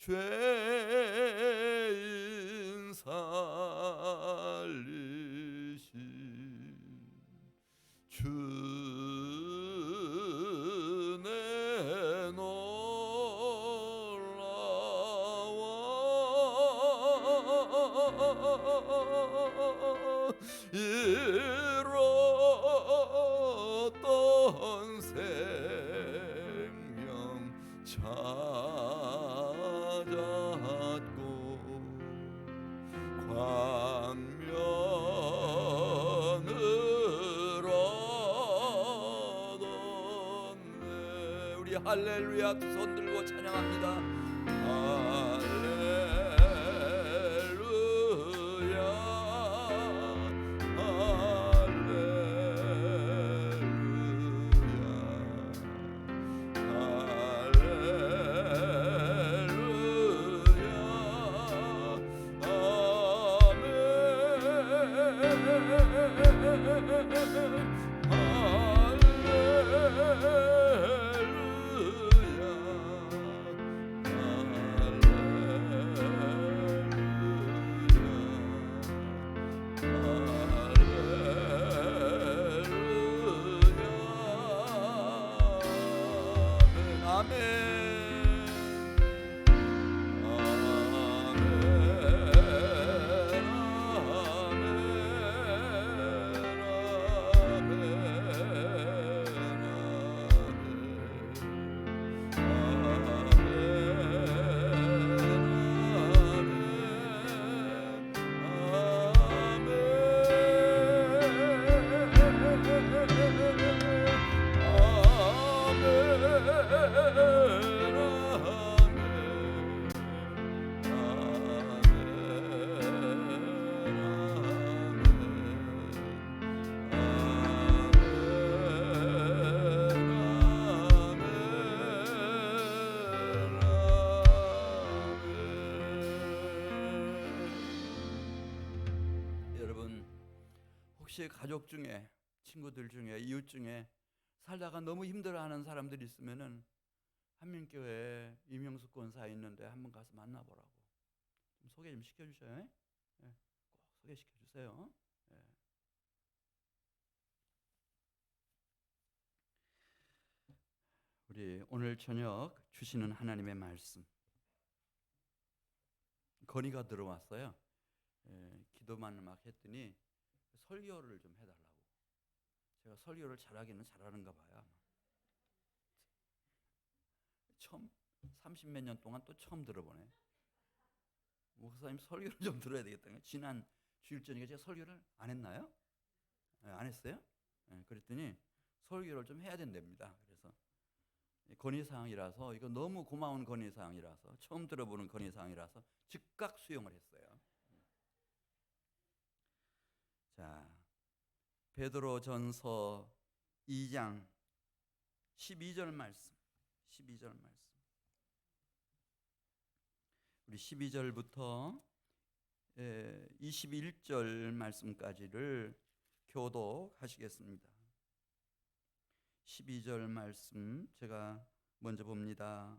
죄인 살리신 주내 놀라워 잃었던 생명 찾았고 광명을 얻었네. 우리 할렐루야 두 손 들고 찬양합니다. 가족 중에, 친구들 중에, 이웃 중에 살다가 너무 힘들어하는 사람들이 있으면은 한민교회 이명숙 권사 있는데 한번 가서 만나보라고 좀 소개 좀 시켜주셔요. 네, 꼭 소개시켜주세요. 네. 우리 오늘 저녁 주시는 하나님의 말씀, 건의가 들어왔어요. 기도만 막 했더니 설교를 좀 해달라고. 제가 설교를 잘하기는 잘하는가 봐요. 아마. 처음 30몇 년 동안 또 처음 들어보네. 목사님 설교를 좀 들어야 되겠다. 지난 주일 전에 제가 설교를 안 했나요? 안 했어요? 그랬더니 설교를 좀 해야 된답니다. 그래서 건의사항이라서, 이거 너무 고마운 건의사항이라서, 처음 들어보는 건의사항이라서 즉각 수용을 했어요. 자, 베드로전서 2장 12절 말씀. 12절 말씀. 우리 12절부터 21절 말씀까지를 교독하시겠습니다. 12절 말씀 제가 먼저 봅니다.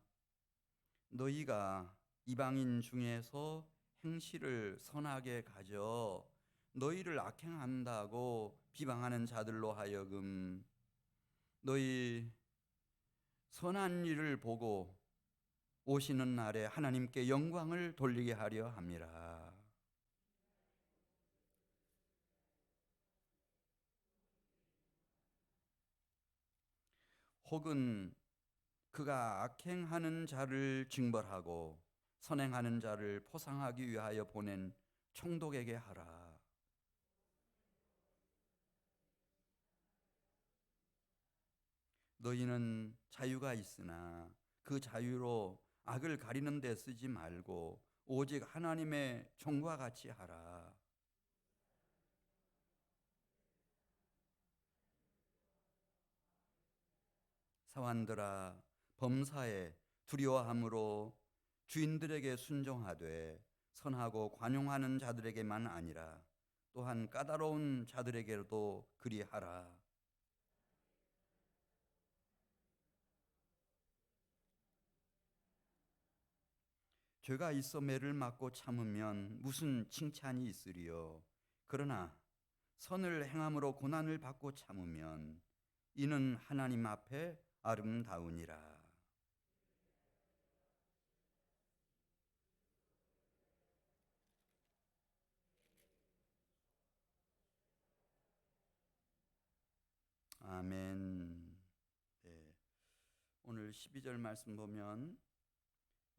너희가 이방인 중에서 행실을 선하게 가져 너희를 악행한다고 비방하는 자들로 하여금 너희 선한 일을 보고 오시는 날에 하나님께 영광을 돌리게 하려 함이라. 혹은 그가 악행하는 자를 징벌하고 선행하는 자를 포상하기 위하여 보낸 총독에게 하라. 너희는 자유가 있으나 그 자유로 악을 가리는 데 쓰지 말고 오직 하나님의 종과 같이 하라. 사환들아, 범사에 두려워함으로 주인들에게 순종하되 선하고 관용하는 자들에게만 아니라 또한 까다로운 자들에게도 그리하라. 죄가 있어 매를 맞고 참으면 무슨 칭찬이 있으리요. 그러나 선을 행함으로 고난을 받고 참으면 이는 하나님 앞에 아름다우니라. 아멘. 네. 오늘 12절 말씀 보면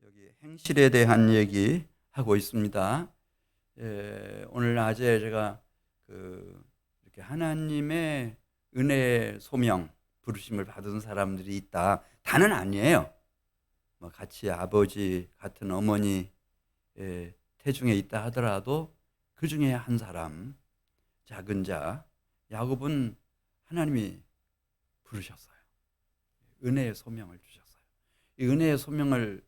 여기 행실에 대한 얘기 하고 있습니다. 오늘 낮에 제가 이렇게 하나님의 은혜 소명 부르심을 받은 사람들이 있다. 다는 아니에요. 뭐 같이 아버지 같은 어머니 태중에 있다 하더라도 그 중에 한 사람, 작은 자 야곱은 하나님이 부르셨어요. 은혜의 소명을 주셨어요. 이 은혜의 소명을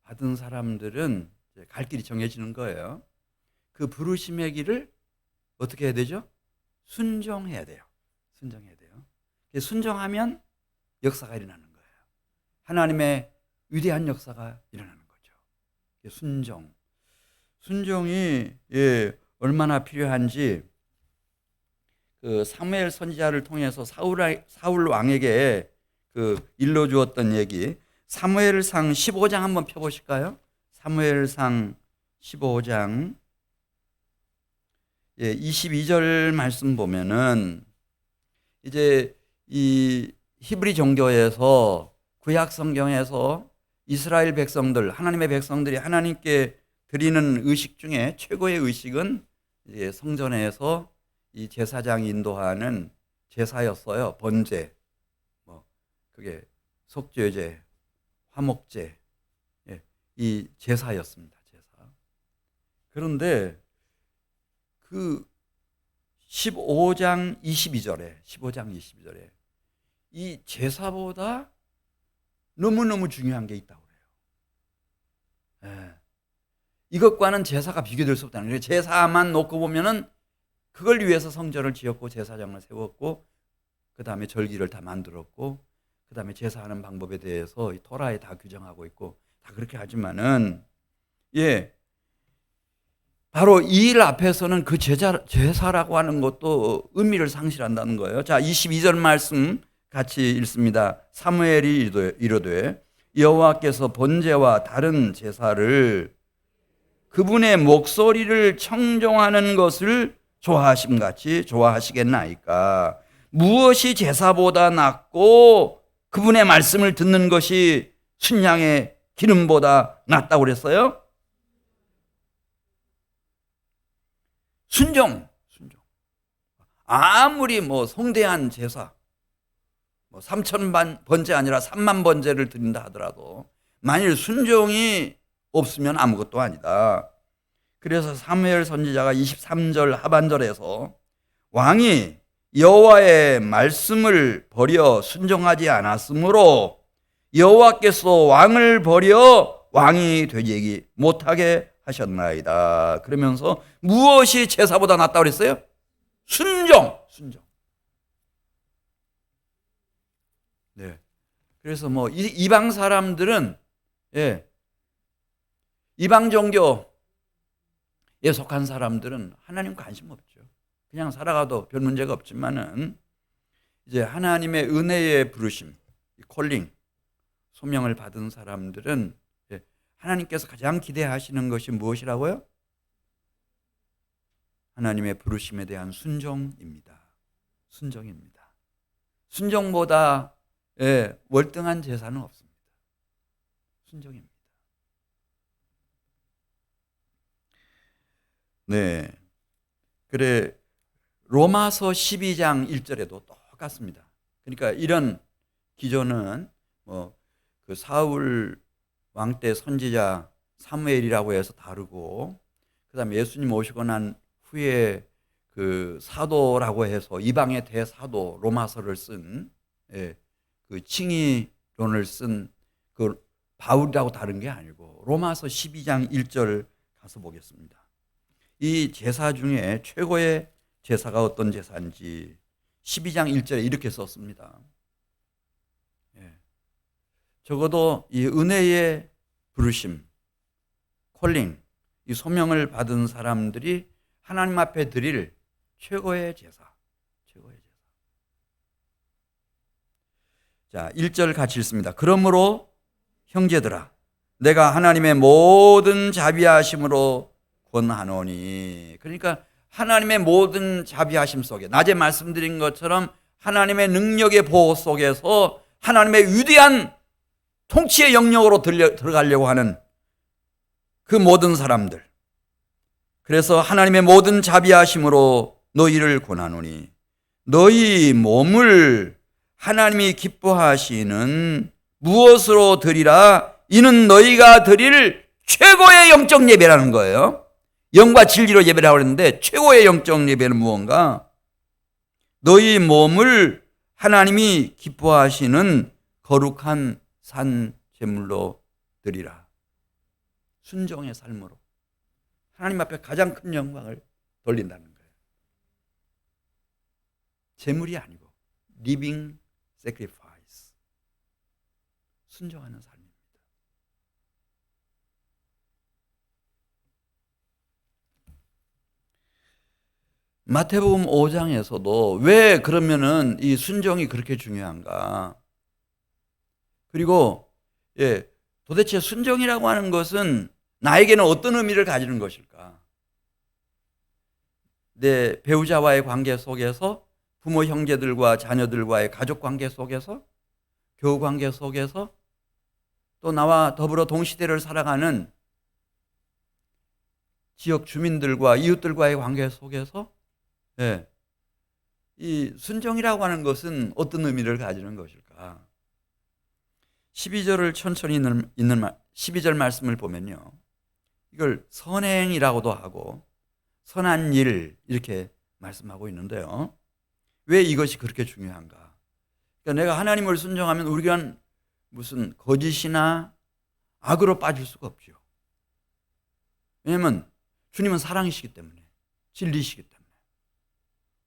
받은 사람들은 갈 길이 정해지는 거예요. 그 부르심의 길을 어떻게 해야 되죠? 순종해야 돼요. 순종해야 돼요. 순종하면 역사가 일어나는 거예요. 하나님의 위대한 역사가 일어나는 거죠. 순종. 순종이 얼마나 필요한지 그 사무엘 선지자를 통해서 사울 왕에게 일러주었던 얘기, 사무엘상 15장 한번 펴보실까요? 사무엘상 15장 22절 말씀 보면은 이제 이 히브리 종교에서 구약 성경에서 이스라엘 백성들, 하나님의 백성들이 하나님께 드리는 의식 중에 최고의 의식은 이제 성전에서 이 제사장이 인도하는 제사였어요. 번제, 뭐 그게 속죄제, 화목제, 이 제사였습니다. 제사. 그런데 그 15장 22절에 이 제사보다 너무너무 중요한 게 있다고 그래요. 이것과는 제사가 비교될 수 없다는 거예요. 제사만 놓고 보면은 그걸 위해서 성전을 지었고 제사장을 세웠고 그 다음에 절기를 다 만들었고 그 다음에 제사하는 방법에 대해서 토라에 다 규정하고 있고 다 그렇게 하지만은 바로 이 일 앞에서는 그 제사라고 하는 것도 의미를 상실한다는 거예요. 자, 22절 말씀 같이 읽습니다. 사무엘이 이르되 여호와께서 번제와 다른 제사를 그분의 목소리를 청종하는 것을 좋아하심같이 좋아하시겠나이까. 무엇이 제사보다 낫고 그분의 말씀을 듣는 것이 순양의 기름보다 낫다고 그랬어요? 순종. 아무리 뭐 성대한 제사, 뭐 3,000만 번제 아니라 3만 번제를 드린다 하더라도 만일 순종이 없으면 아무것도 아니다. 그래서 사무엘 선지자가 23절 하반절에서 왕이 여호와의 말씀을 버려 순종하지 않았으므로 여호와께서 왕을 버려 왕이 되지 못하게 하셨나이다. 그러면서 무엇이 제사보다 낫다고 그랬어요? 순종. 네. 그래서 뭐 이방 사람들은 이방 종교에 속한 사람들은 하나님 관심 없죠. 그냥 살아가도 별 문제가 없지만은 이제 하나님의 은혜의 부르심, 콜링, 소명을 받은 사람들은 하나님께서 가장 기대하시는 것이 무엇이라고요? 하나님의 부르심에 대한 순종입니다. 순종보다 월등한 제사는 없습니다. 순종입니다. 네. 그래 로마서 12장 1절에도 똑같습니다. 그러니까 이런 기조는 그 사울 왕 때 선지자 사무엘이라고 해서 다르고 그다음에 예수님 오시고 난 후에 그 사도라고 해서 이방의 대사도 로마서를 쓴 그 칭의론을 쓴 그 바울이라고 다른 게 아니고 로마서 12장 1절 가서 보겠습니다. 이 제사 중에 최고의 제사가 어떤 제사인지 12장 1절에 이렇게 썼습니다. 적어도 이 은혜의 부르심, 콜링, 이 소명을 받은 사람들이 하나님 앞에 드릴 최고의 제사. 자, 1절 같이 읽습니다. 그러므로 형제들아, 내가 하나님의 모든 자비하심으로 권하노니. 그러니까 하나님의 모든 자비하심 속에, 낮에 말씀드린 것처럼 하나님의 능력의 보호 속에서 하나님의 위대한 통치의 영역으로 들어가려고 하는 그 모든 사람들, 그래서 하나님의 모든 자비하심으로 너희를 권하노니 너희 몸을 하나님이 기뻐하시는 무엇으로 드리라? 이는 너희가 드릴 최고의 영적 예배라는 거예요. 영과 진리로 예배라고 했는데 최고의 영적 예배는 무언가? 너희 몸을 하나님이 기뻐하시는 거룩한 산 제물로 드리라. 순종의 삶으로 하나님 앞에 가장 큰 영광을 돌린다는 거예요. 제물이 아니고 living sacrifice, 순종하는 삶입니다. 마태복음 5장에서도 왜 그러면은 이 순종이 그렇게 중요한가? 그리고 도대체 순종이라고 하는 것은 나에게는 어떤 의미를 가지는 것일까? 내 배우자와의 관계 속에서, 부모 형제들과 자녀들과의 가족 관계 속에서, 교우 관계 속에서, 또 나와 더불어 동시대를 살아가는 지역 주민들과 이웃들과의 관계 속에서 이 순종이라고 하는 것은 어떤 의미를 가지는 것일까? 12절을 천천히 읽는 12절 말씀을 보면요, 이걸 선행이라고도 하고 선한 일 이렇게 말씀하고 있는데요, 왜 이것이 그렇게 중요한가? 그러니까 내가 하나님을 순종하면 우리가 무슨 거짓이나 악으로 빠질 수가 없죠. 왜냐하면 주님은 사랑이시기 때문에, 진리시기 때문에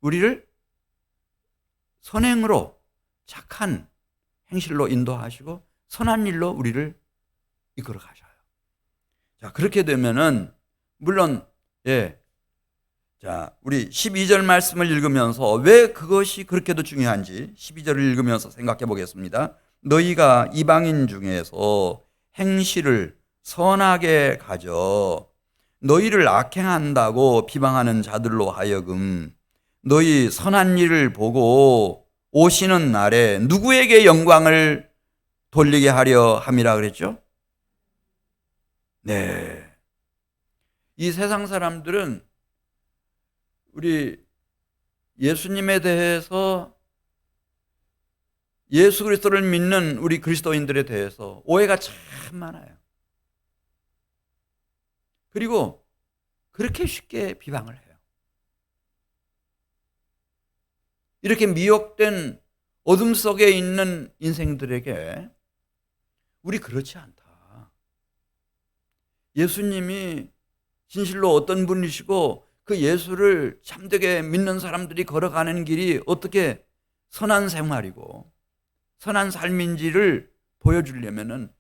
우리를 선행으로, 착한 행실로 인도하시고 선한 일로 우리를 이끌어 가셔요. 자, 그렇게 되면은 물론 자, 우리 12절 말씀을 읽으면서 왜 그것이 그렇게도 중요한지 12절을 읽으면서 생각해 보겠습니다. 너희가 이방인 중에서 행실을 선하게 가져 너희를 악행한다고 비방하는 자들로 하여금 너희 선한 일을 보고 오시는 날에 누구에게 영광을 돌리게 하려 함이라 그랬죠? 네. 이 세상 사람들은 우리 예수님에 대해서, 예수 그리스도를 믿는 우리 그리스도인들에 대해서 오해가 참 많아요. 그리고 그렇게 쉽게 비방을 해요. 이렇게 미혹된 어둠 속에 있는 인생들에게 우리 그렇지 않다. 예수님이 진실로 어떤 분이시고 그 예수를 참되게 믿는 사람들이 걸어가는 길이 어떻게 선한 생활이고 선한 삶인지를 보여주려면은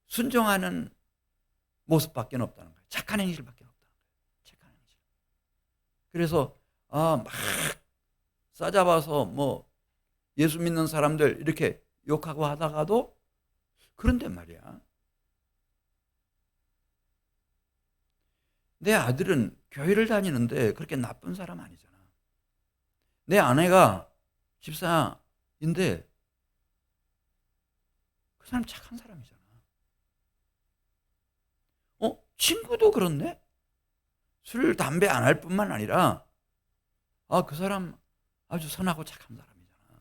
순종하는 모습밖에 없다는 거예요. 착한 행실밖에 없다는 거예요. 착한 행실. 그래서 막 싸잡아서 뭐 예수 믿는 사람들 이렇게 욕하고 하다가도, 그런데 말이야, 내 아들은 교회를 다니는데 그렇게 나쁜 사람 아니잖아. 내 아내가 집사인데 그 사람 착한 사람이잖아. 친구도 그렇네? 술, 담배 안 할 뿐만 아니라 그 사람 아주 선하고 착한 사람이잖아.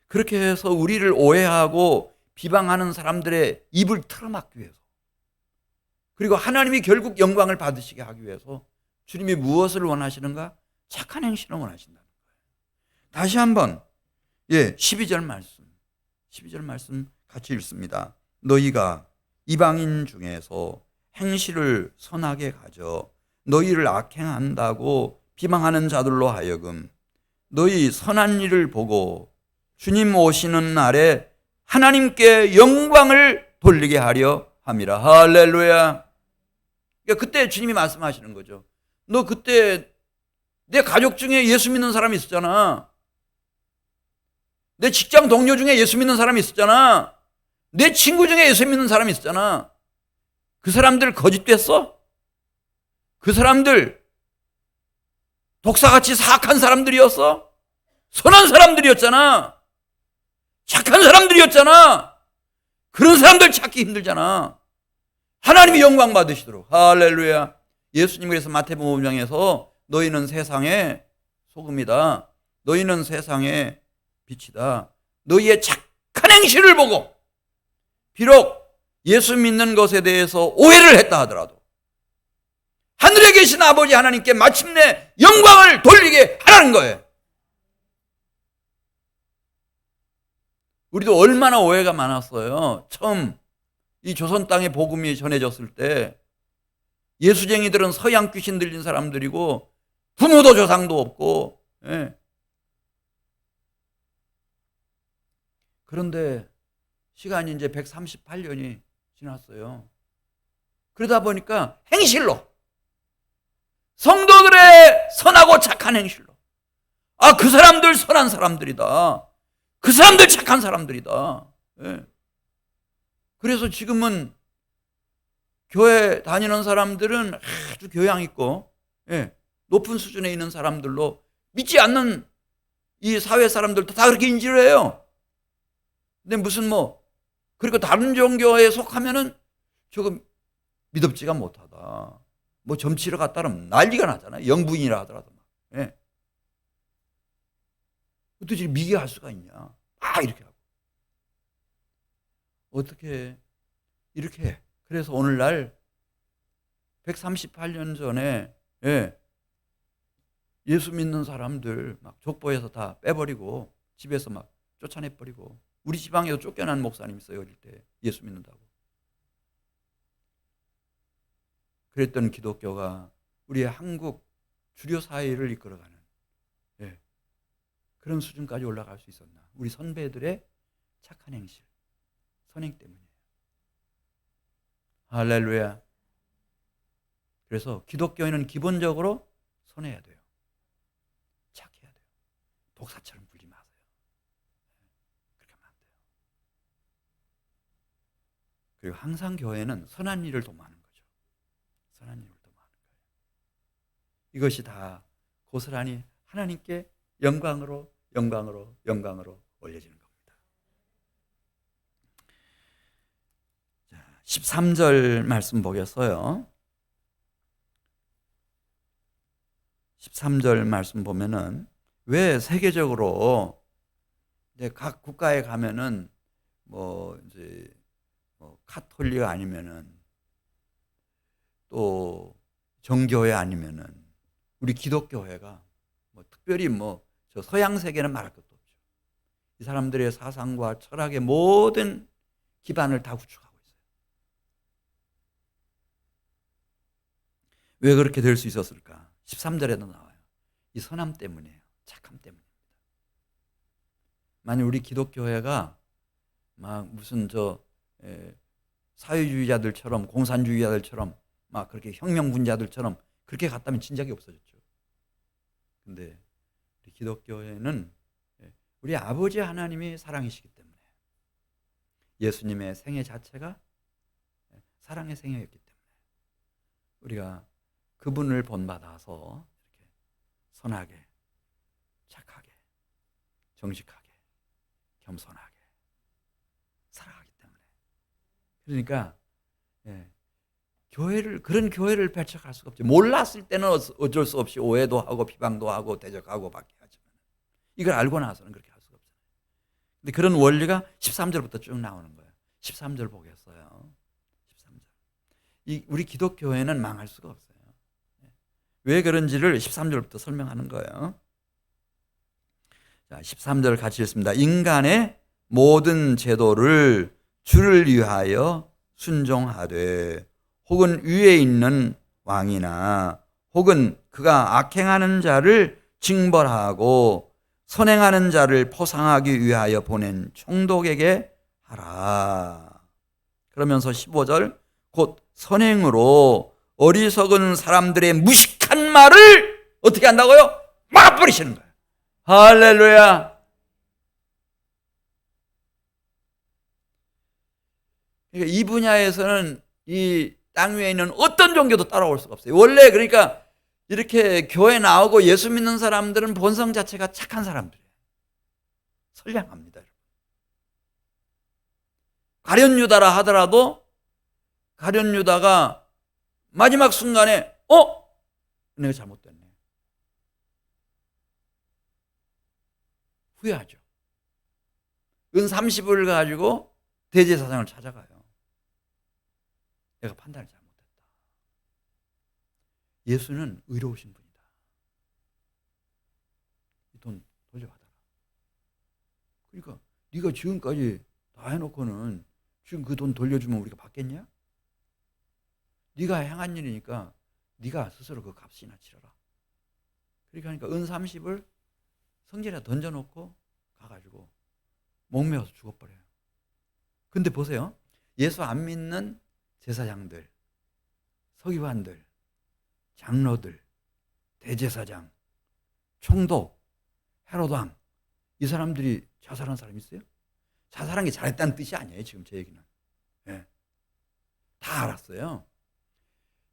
그렇게 해서 우리를 오해하고 비방하는 사람들의 입을 틀어막기 위해서, 그리고 하나님이 결국 영광을 받으시게 하기 위해서 주님이 무엇을 원하시는가? 착한 행실을 원하신다는 거예요. 다시 한번 12절 말씀 같이 읽습니다. 너희가 이방인 중에서 행실을 선하게 가져 너희를 악행한다고 비방하는 자들로 하여금 너희 선한 일을 보고 주님 오시는 날에 하나님께 영광을 돌리게 하려 함이라. 할렐루야. 그러니까 그때 주님이 말씀하시는 거죠. 너 그때 내 가족 중에 예수 믿는 사람이 있었잖아. 내 직장 동료 중에 예수 믿는 사람이 있었잖아. 내 친구 중에 예수 믿는 사람이 있었잖아. 그 사람들 거짓됐어? 그 사람들 독사같이 사악한 사람들이었어? 선한 사람들이었잖아. 착한 사람들이었잖아. 그런 사람들 찾기 힘들잖아. 하나님이 영광 받으시도록. 할렐루야. 예수님 그래서 마태복음 5장에서 너희는 세상의 소금이다. 너희는 세상의 빛이다. 너희의 착한 행실을 보고 비록 예수 믿는 것에 대해서 오해를 했다 하더라도 하늘에 계신 아버지 하나님께 마침내 영광을 돌리게 하라는 거예요. 우리도 얼마나 오해가 많았어요. 처음 이 조선 땅에 복음이 전해졌을 때 예수쟁이들은 서양 귀신 들린 사람들이고 부모도 조상도 없고, 예. 그런데 시간이 이제 138년이 지났어요. 그러다 보니까 행실로, 성도들의 선하고 착한 행실로, 아, 그 사람들 선한 사람들이다. 그 사람들 착한 사람들이다. 예. 그래서 지금은 교회 다니는 사람들은 아주 교양 있고, 예, 높은 수준에 있는 사람들로 믿지 않는 이 사회 사람들도 다 그렇게 인지를 해요. 근데 무슨 그리고 다른 종교에 속하면은 조금 믿음지가 못하다. 점치러 갔다 그러면 난리가 나잖아요. 영부인이라 하더라도. 예. 어떻게 미개할 수가 있냐. 이렇게 하고. 어떻게 이렇게 해. 그래서 오늘날 138년 전에, 예, 예수 믿는 사람들 막 족보에서 다 빼버리고 집에서 막 쫓아내버리고, 우리 지방에도 쫓겨난 목사님 있어요. 어릴 때 예수 믿는다고. 그랬던 기독교가 우리의 한국 주류 사회를 이끌어가는, 예, 그런 수준까지 올라갈 수 있었나. 우리 선배들의 착한 행실, 선행 때문이에요. 할렐루야. 그래서 기독교인은 기본적으로 선해야 돼요. 착해야 돼요. 독사처럼 굴지 마세요. 그렇게 하면 안 돼요. 그리고 항상 교회는 선한 일을 도모하는 거죠. 선한 일을 도모하는 거예요. 이것이 다 고스란히 하나님께 영광으로 올려지는 겁니다. 자, 13절 말씀 보겠어요. 13절 말씀 보면은, 왜 세계적으로 이제 각 국가에 가면은 이제 카톨릭 아니면은 또 정교회 아니면은 우리 기독교회가 특별히 저 서양 세계는 말할 것도 없죠. 이 사람들의 사상과 철학의 모든 기반을 다 구축하고 있어요. 왜 그렇게 될 수 있었을까? 13절에도 나와요. 이 선함 때문이에요. 착함 때문입니다. 만약 우리 기독교회가 막 무슨 사회주의자들처럼, 공산주의자들처럼 막 그렇게 혁명군자들처럼 그렇게 갔다면 진작에 없어졌죠. 근데 우리 기독교회는 우리 아버지 하나님이 사랑이시기 때문에, 예수님의 생애 자체가 사랑의 생애였기 때문에 우리가 그분을 본받아서 이렇게 선하게, 착하게, 정직하게, 겸손하게 살아가기 때문에. 그러니까 그런 교회를 배척할 수가 없죠. 몰랐을 때는 어쩔 수 없이 오해도 하고 비방도 하고 대적하고 밖에 하지만, 이걸 알고 나서는 그렇게 할 수가 없잖아요. 근데 그런 원리가 13절부터 쭉 나오는 거예요. 13절 보겠어요. 13절. 우리 기독교회는 망할 수가 없어요. 왜 그런지를 13절부터 설명하는 거예요. 자, 13절 같이 읽습니다. 인간의 모든 제도를 주를 위하여 순종하되, 혹은 위에 있는 왕이나 혹은 그가 악행하는 자를 징벌하고 선행하는 자를 포상하기 위하여 보낸 총독에게 하라. 그러면서 15절, 곧 선행으로 어리석은 사람들의 무식한 말을 어떻게 한다고요? 막아버리시는 거예요. 할렐루야. 그러니까 이 분야에서는 이 땅 위에 있는 어떤 종교도 따라올 수가 없어요. 원래 그러니까 이렇게 교회 나오고 예수 믿는 사람들은 본성 자체가 착한 사람들이에요. 선량합니다. 가룟유다라 하더라도 가룟유다가 마지막 순간에 내가 잘못됐네. 후회하죠. 은 30을 가지고 대제사장을 찾아가요. 내가 판단을 잘못했다. 예수는 의로우신 분이다. 이 돈 돌려받아라. 그러니까 네가 지금까지 다 해놓고는 지금 그 돈 돌려주면 우리가 받겠냐? 네가 행한 일이니까 네가 스스로 그 값이나 치러라. 그러니까 은 30을 성전에 던져놓고 가가지고 목매어서 죽어버려요. 근데 보세요. 예수 안 믿는 제사장들, 서기관들, 장로들, 대제사장, 총독, 헤로당, 이 사람들이 자살한 사람이 있어요? 자살한 게 잘했다는 뜻이 아니에요. 지금 제 얘기는. 네. 다 알았어요.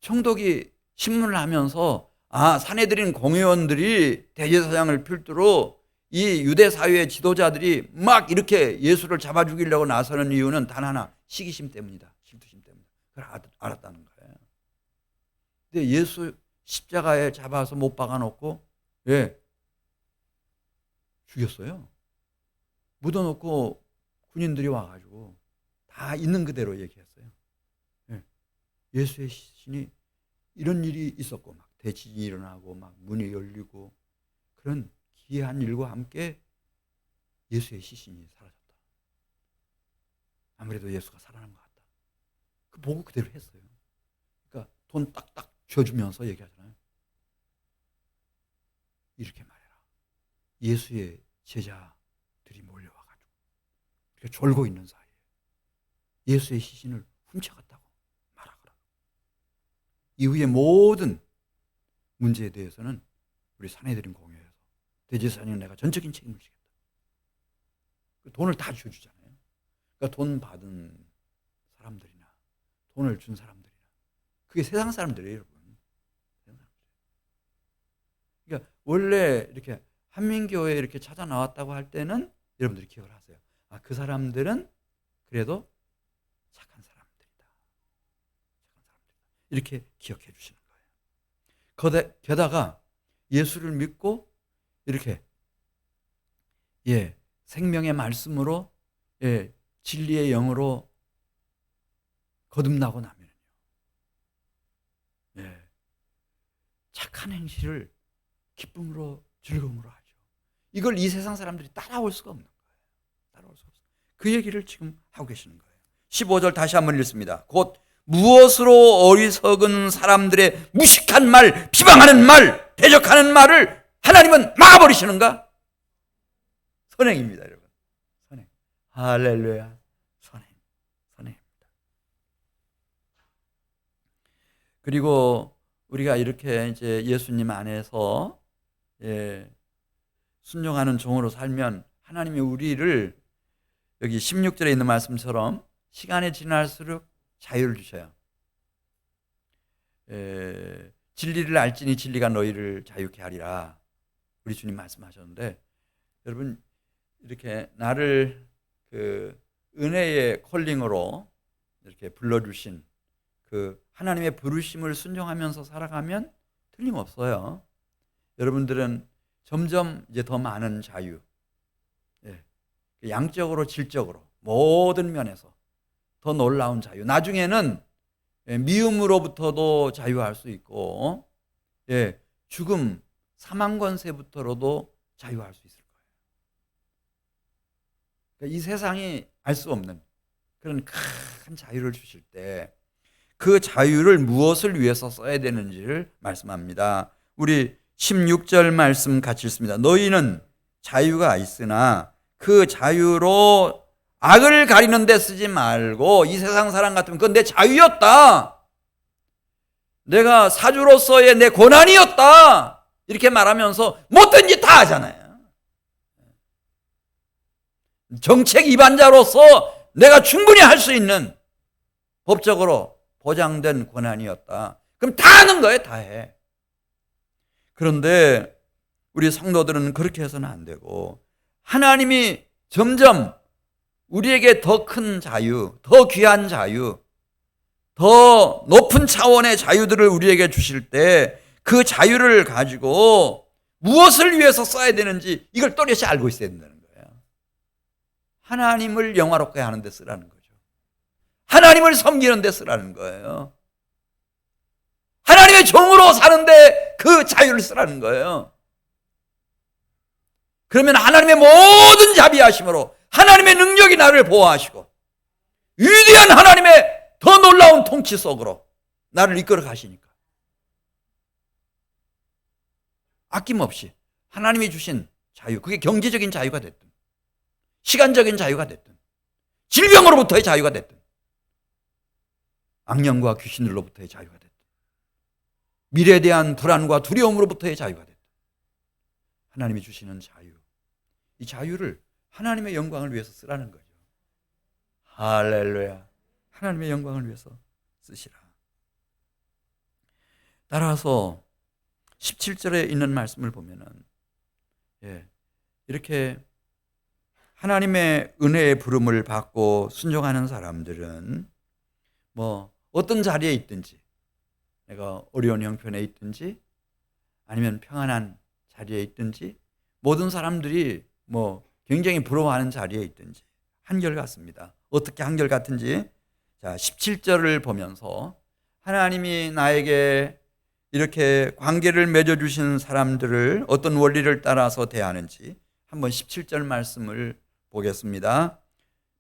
총독이 신문을 하면서 사내들인 공회원들이 대제사장을 필두로 이 유대 사회의 지도자들이 막 이렇게 예수를 잡아 죽이려고 나서는 이유는 단 하나, 시기심 때문이다. 질투심 때문이다. 그걸 알았다는 거예요. 근데 예수 십자가에 잡아서 못 박아놓고 죽였어요. 묻어놓고 군인들이 와가지고 다 있는 그대로 얘기했어요. 예수의 시신이 이런 일이 있었고 막 대지진이 일어나고 막 문이 열리고 그런 기이한 일과 함께 예수의 시신이 사라졌다. 아무래도 예수가 살아난 것 같다. 그 보고 그대로 했어요. 그러니까 돈 딱딱 줘주면서 얘기하잖아요. 이렇게 말해라. 예수의 제자들이 몰려와가지고 이렇게 졸고 있는 사이에 예수의 시신을 훔쳐갔다고 말하거라. 이후의 모든 문제에 대해서는 우리 사내들인 공회에서 대제사장은 내가 전적인 책임을 지겠다. 돈을 다 줘주잖아요. 그러니까 돈 받은 사람들이나 돈을 준 사람들이나 그게 세상 사람들이에요, 여러분. 그러니까 원래 이렇게 한민교회에 이렇게 찾아 나왔다고 할 때는 여러분들이 기억을 하세요. 그 사람들은 그래도 착한 사람들이다. 이렇게 기억해 주시는 거예요. 게다가 예수를 믿고 이렇게 생명의 말씀으로 진리의 영으로 거듭나고 나면요. 착한 행실을 기쁨으로 즐거움으로 하죠. 이걸 이 세상 사람들이 따라올 수가 없는 거예요. 따라올 수가 없어요. 그 얘기를 지금 하고 계시는 거예요. 15절 다시 한번 읽습니다. 곧 무엇으로 어리석은 사람들의 무식한 말, 비방하는 말, 대적하는 말을 하나님은 막아버리시는가? 선행입니다, 여러분. 선행. 할렐루야. 선행입니다. 그리고 우리가 이렇게 이제 예수님 안에서 순종하는 종으로 살면 하나님이 우리를 여기 16절에 있는 말씀처럼 시간이 지날수록 자유를 주셔요. 진리를 알지니 진리가 너희를 자유케 하리라. 우리 주님 말씀하셨는데 여러분 이렇게 나를 그 은혜의 콜링으로 이렇게 불러주신 그 하나님의 부르심을 순종하면서 살아가면 틀림없어요. 여러분들은 점점 이제 더 많은 자유, 양적으로 질적으로 모든 면에서 더 놀라운 자유. 나중에는 미움으로부터도 자유할 수 있고, 죽음, 사망 권세부터로도 자유할 수 있을 거예요. 그러니까 이 세상이 알 수 없는 그런 큰 자유를 주실 때 그 자유를 무엇을 위해서 써야 되는지를 말씀합니다. 우리 16절 말씀 같이 읽습니다. 너희는 자유가 있으나 그 자유로 악을 가리는 데 쓰지 말고 이 세상 사람 같으면 그건 내 자유였다. 내가 사주로서의 내 고난이었다 이렇게 말하면서 뭐든지 다 하잖아요. 정책 위반자로서 내가 충분히 할 수 있는 법적으로 보장된 고난이었다. 그럼 다 하는 거예요. 다 해. 그런데 우리 성도들은 그렇게 해서는 안 되고 하나님이 점점 우리에게 더 큰 자유, 더 귀한 자유, 더 높은 차원의 자유들을 우리에게 주실 때 그 자유를 가지고 무엇을 위해서 써야 되는지 이걸 또렷이 알고 있어야 된다는 거예요. 하나님을 영화롭게 하는 데 쓰라는 거죠. 하나님을 섬기는 데 쓰라는 거예요. 하나님의 종으로 사는데 그 자유를 쓰라는 거예요. 그러면 하나님의 모든 자비하심으로 하나님의 능력이 나를 보호하시고 위대한 하나님의 더 놀라운 통치 속으로 나를 이끌어 가시니까 아낌없이 하나님이 주신 자유, 그게 경제적인 자유가 됐든 시간적인 자유가 됐든 질병으로부터의 자유가 됐든 악령과 귀신들로부터의 자유가 됐든 미래에 대한 불안과 두려움으로부터의 자유가 됐든 하나님이 주시는 자유, 이 자유를 하나님의 영광을 위해서 쓰라는 거죠. 할렐루야. 하나님의 영광을 위해서 쓰시라. 따라서 17절에 있는 말씀을 보면은 이렇게 하나님의 은혜의 부름을 받고 순종하는 사람들은 뭐 어떤 자리에 있든지, 내가 어려운 형편에 있든지 아니면 평안한 자리에 있든지 모든 사람들이 뭐 굉장히 부러워하는 자리에 있든지 한결같습니다. 어떻게 한결같은지, 자 17절을 보면서 하나님이 나에게 이렇게 관계를 맺어주신 사람들을 어떤 원리를 따라서 대하는지 한번 17절 말씀을 보겠습니다.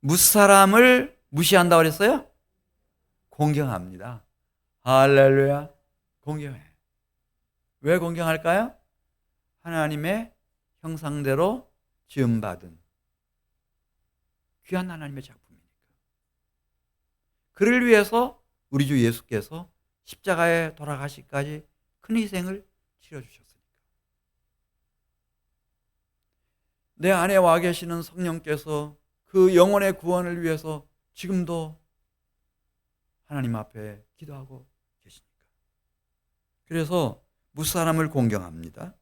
무사람을 무시한다고 그랬어요? 공경합니다. 할렐루야. 공경해. 왜 공경할까요? 하나님의 형상대로 지음받은 귀한 하나님의 작품이니까. 그를 위해서 우리 주 예수께서 십자가에 돌아가시기까지 큰 희생을 치러주셨으니까. 내 안에 와 계시는 성령께서 그 영혼의 구원을 위해서 지금도 하나님 앞에 기도하고 계시니까. 그래서 무사람을 공경합니다.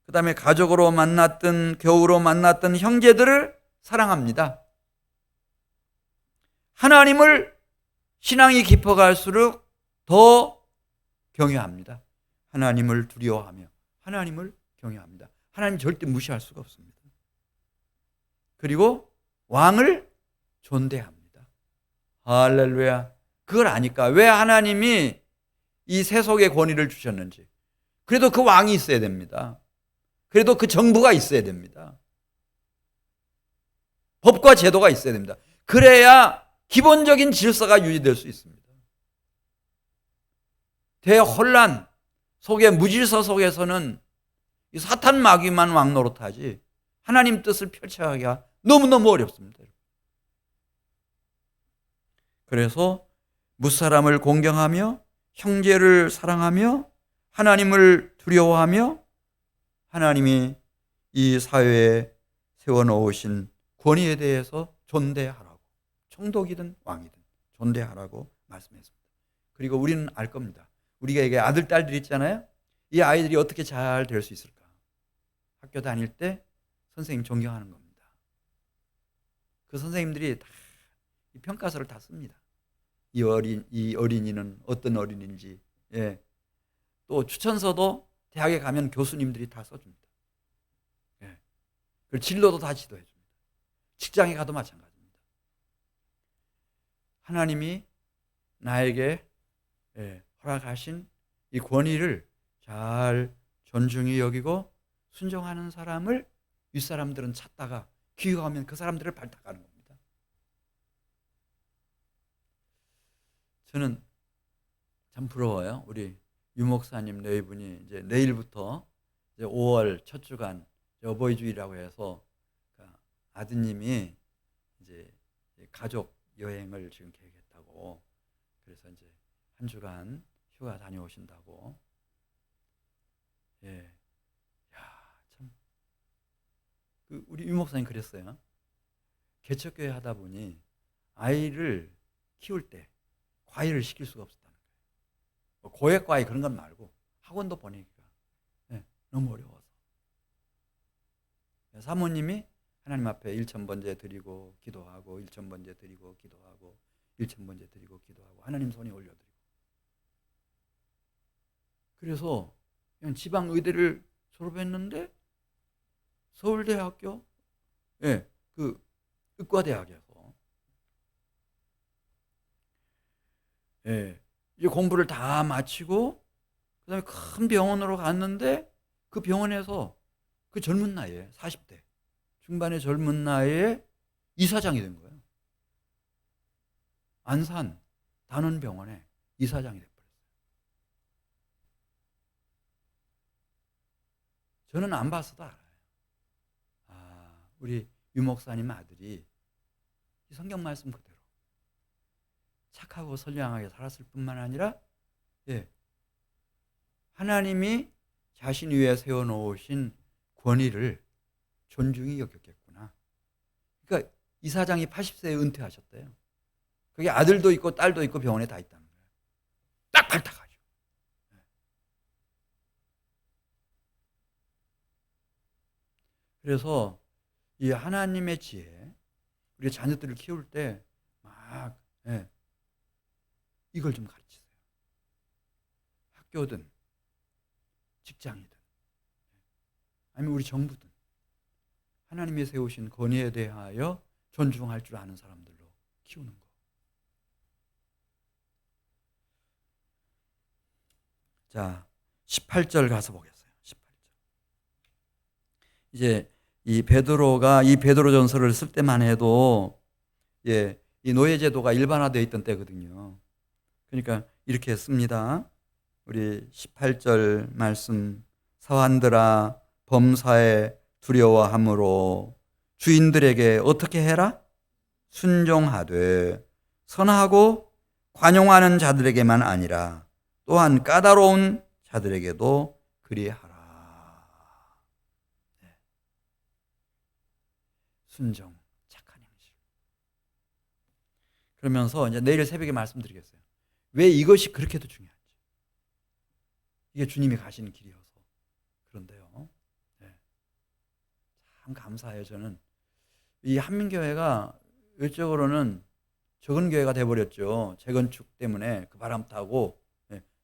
그 다음에 가족으로 만났던, 교우로 만났던 형제들을 사랑합니다. 하나님을 신앙이 깊어갈수록 더 경외합니다. 하나님을 두려워하며 하나님을 경외합니다. 하나님 절대 무시할 수가 없습니다. 그리고 왕을 존대합니다. 할렐루야. 그걸 아니까 왜 하나님이 이 세속의 권위를 주셨는지, 그래도 그 왕이 있어야 됩니다. 그래도 그 정부가 있어야 됩니다. 법과 제도가 있어야 됩니다. 그래야 기본적인 질서가 유지될 수 있습니다. 대혼란 속에, 무질서 속에서는 이 사탄 마귀만 왕노릇하지 하나님 뜻을 펼쳐가기가 너무너무 어렵습니다. 그래서 무사람을 공경하며 형제를 사랑하며 하나님을 두려워하며 하나님이 이 사회에 세워놓으신 권위에 대해서 존대하라고, 총독이든 왕이든 존대하라고 말씀했습니다. 그리고 우리는 알 겁니다. 우리가 아들, 딸들 있잖아요. 이 아이들이 어떻게 잘 될 수 있을까? 학교 다닐 때 선생님 존경하는 겁니다. 그 선생님들이 다 평가서를 다 씁니다. 이 어린이는 어떤 어린이인지, 또 추천서도 대학에 가면 교수님들이 다 써줍니다. 그리고 진로도 다 지도해 줍니다. 직장에 가도 마찬가지입니다. 하나님이 나에게 허락하신 이 권위를 잘 존중히 여기고 순종하는 사람을 윗사람들은 찾다가 기회가 오면 그 사람들을 발탁하는 겁니다. 저는 참 부러워요. 우리 유 목사님 네 분이 이제 내일부터 이제 5월 첫 주간 어버이 주일이라고 해서 아드님이 이제 가족 여행을 지금 계획했다고, 그래서 이제 한 주간 휴가 다녀오신다고. 예. 야, 참. 우리 유 목사님 그랬어요. 개척교회 하다 보니 아이를 키울 때 과외를 시킬 수가 없었다는 거예요. 고액 과외 그런 건 말고 학원도 보내기가 너무 어려워서. 사모님이 하나님 앞에 1,000번제 드리고 기도하고 1,000번제 드리고 기도하고 1,000번제 드리고 기도하고 하나님 손에 올려드리고. 그래서 그냥 지방 의대를 졸업했는데 서울대학교 그 의과대학에서 이제 공부를 다 마치고 그다음에 큰 병원으로 갔는데 그 병원에서 그 젊은 나이에 40대 중반의 젊은 나이에 이사장이 된 거예요. 안산 단원병원에 이사장이 돼버렸어요. 저는 안 봤어도 알아요. 우리 유 목사님 아들이 이 성경 말씀 그대로 착하고 선량하게 살았을 뿐만 아니라 하나님이 자신 위에 세워놓으신 권위를 존중히 여겼겠구나. 그러니까 이사장이 80세에 은퇴하셨대요. 그게 아들도 있고 딸도 있고 병원에 다 있다는 거예요. 딱 발탁하죠. 그래서 이 하나님의 지혜, 우리 자녀들을 키울 때 막 이걸 좀 가르치세요. 학교든 직장이든 아니면 우리 정부든 하나님이 세우신 권위에 대하여 존중할 줄 아는 사람들로 키우는 거. 자, 18절 가서 보겠어요. 18절. 이제 이 베드로가 이 베드로전서를 쓸 때만 해도 이 노예제도가 일반화되어 있던 때거든요. 그러니까 이렇게 씁니다. 우리 18절 말씀. 사환들아 범사에 두려워함으로 주인들에게 어떻게 해라? 순종하되 선하고 관용하는 자들에게만 아니라 또한 까다로운 자들에게도 그리하라. 순종, 착한 행실. 그러면서 이제 내일 새벽에 말씀드리겠어요. 왜 이것이 그렇게도 중요한지. 이게 주님이 가시는 길이어서 그런데요. 참 감사해요. 저는 이 한민교회가 외적으로는 적은 교회가 돼버렸죠. 재건축 때문에 그 바람 타고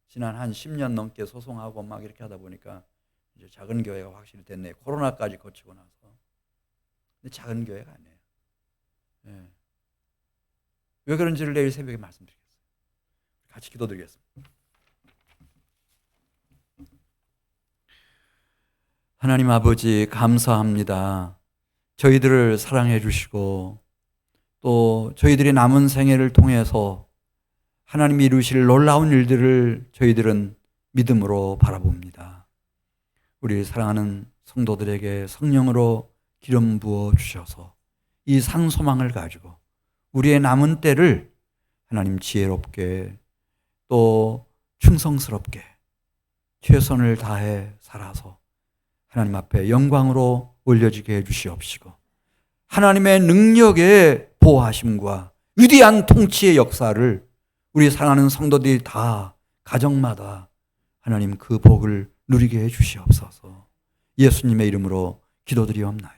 지난 한 10년 넘게 소송하고 막 이렇게 하다 보니까 이제 작은 교회가 확실히 됐네. 코로나까지 거치고 나서. 근데 작은 교회가 아니에요. 왜 그런지를 내일 새벽에 말씀드리겠습니다. 같이 기도드리겠습니다. 하나님 아버지 감사합니다. 저희들을 사랑해 주시고 또 저희들의 남은 생애를 통해서 하나님이 이루실 놀라운 일들을 저희들은 믿음으로 바라봅니다. 우리 사랑하는 성도들에게 성령으로 기름 부어 주셔서 이 상소망을 가지고 우리의 남은 때를 하나님 지혜롭게 또 충성스럽게 최선을 다해 살아서 하나님 앞에 영광으로 올려지게 해주시옵시고 하나님의 능력의 보호하심과 위대한 통치의 역사를 우리 사랑하는 성도들이 다 가정마다 하나님 그 복을 누리게 해주시옵소서. 예수님의 이름으로 기도드리옵나이다.